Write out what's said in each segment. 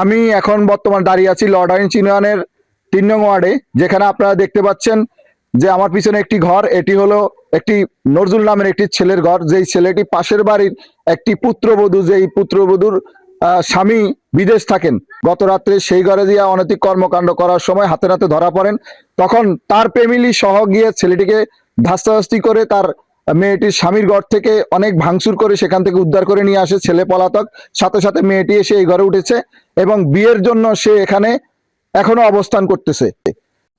আমি এখন বর্তমান দাঁড়িয়ে আছি লর্ডাইন ইউনিয়নের 3 নং ওয়ার্ডে, যেখানে আপনারা দেখতে পাচ্ছেন যে আমার পিছনে একটি ঘর। এটি হলো একটি নজরুল নামের একটি ছেলের ঘর, যেই ছেলেটি পাশের বাড়ির একটি পুত্রবধূ, যেই পুত্রবধূর স্বামী বিদেশ থাকেন। গত রাত্রে সেই ঘরে দিয়ে অনৈতিক কর্মকাণ্ড করার সময় হাতে নাতে ধরা পড়েন। তখন তার ফ্যামিলি সহ গিয়ে ছেলেটিকে ধাস্তাধাস্তি করে তার মেয়েটির স্বামীর ঘর থেকে অনেক ভাঙচুর করে সেখান থেকে উদ্ধার করে নিয়ে আসে। ছেলে পলাতক, সাথে সাথে মেয়েটি এসে এই ঘরে উঠেছে এবং বিয়ের জন্য সে এখানে এখনো অবস্থান করতেছে।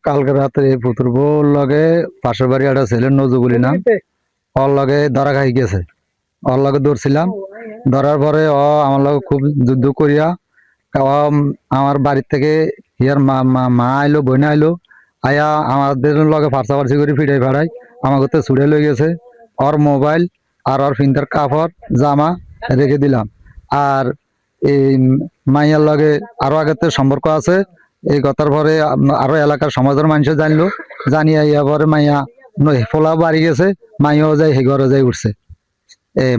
কালকে রাত্রে পুতুর বউর লগে পাশের বাড়ি একটা ছেলে নজরুল নাম, ওর লগে ধরা খাই গেছে। ওর লগে ধরছিলাম, ধরার পরে ও আমার লগে খুব যুদ্ধ করিয়া আমার বাড়ির থেকে ইয়ার মা আইলো, বোন আইলো, আয়া আমাদের লগে ফার্সাফার্সি করে ফিটাই ফাড়াই আমাকে তো ছুড়ে লই গেছে। ওর মোবাইল আর ওর ফিন্টার কাপড় জামা রেখে দিলাম। আর এই মাইয়ার লগে আরো আগের সম্পর্ক আছে। এই কথার পরে আরো এলাকার সমাজের মানুষ জানলো, জানিয়ে ইয়া পরে মাইয়া ফোলা বাড়ি গেছে, মাইয়াও যাই হে ঘরে যাই উঠছে।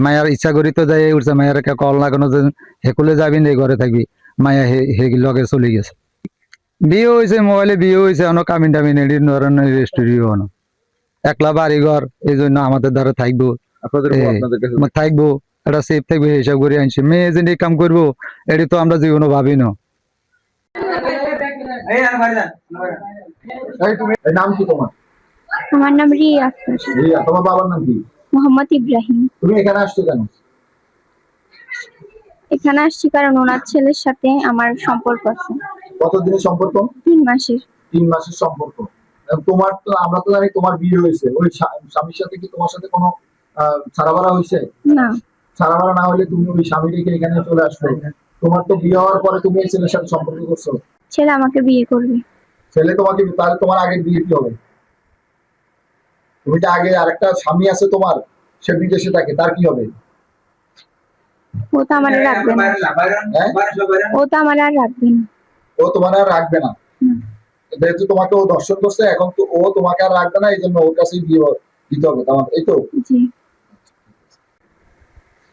মায়ার ইচ্ছা করি তো যাই উঠছে, মায়ের কল লাগানো যে হেকুলে যাবি না, ঘরে থাকবি। মায়া হে লগে চলে গেছে। বিয়ে হয়েছে, মোবাইলে বিয়ে হয়েছে, অনেক কামিন টামিন এডির ধরনের রেস্টুরিও একলা বাড়ি ঘর, এই জন্য আমাদের দ্বারা থাকবো থাকবো একটা সেফ থাকবে হিসাব করে আনছি। মেয়ে যে কাম করবো এটি তো আমরা জীবনে ভাবি না। নাম কি তোমার? আমার নাম রিয়া আক্তার। রিয়া, তোমার বাবার নাম কি? মোহাম্মদ ইব্রাহিম। তুমি এখানে আসছো কেন? এখানে আসছি কারণ ওনার ছেলের সাথে আমার সম্পর্ক আছে। কতদিনের সম্পর্ক? 3 মাসের। 3 মাসের সম্পর্ক। তোমার তো, আমরা তো জানি তোমার বিয়ে হয়েছে। ওই স্বামীর সাথে কি তোমার সাথে কোনো ছাড়াবাড়া হয়েছে? না। ছাড়াবাড়া না হলে তুমি ওই স্বামী রেখে এখানে চলে আসবে? তোমার তো বিয়ে হওয়ার পরে তুমি এই ছেলের সাথে সম্পর্ক করছো। ছেলে আমাকে বিয়ে করবে। ছেলে তোমাকে, তাহলে তোমার আগের বিয়ে কি হবে? তুমি তো আগে আরেকটা স্বামী আছে তোমার, সে বিদেশে থাকে, তার কি হবে? ও তো আমার রাখবে না। ও তো আমার আর রাখবে না। ও তোমার আর রাখবে না? যেহেতু তোমাকে ও দর্শন করছে, এখন তো ও তোমাকে আর রাখবে না, এই জন্য ওর কাছেই বিয়ে দিতে হবে তোমার, এই তো? জি।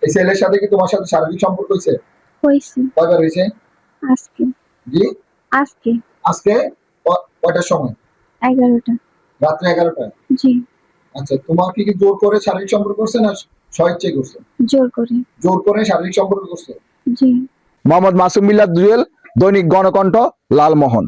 এই ছেলের সাথে কি তোমার সাথে শারীরিক সম্পর্ক হয়েছে? হয়েছে। কয়বার হয়েছে? আজকে। জি? আজকে। আজকে কয়টার সময়? 11টা। রাত্রে 11টায়? জি। আচ্ছা, তোমাকে কি জোর করে শারীরিক সম্পর্ক করছে না স্বেচ্ছায় করছে? জোর করে। জোর করে শারীরিক সম্পর্ক করছে। জি। মোহাম্মদ মাসুম বিল্লাহ জুয়েল, দৈনিক গণকণ্ঠ, লালমোহন।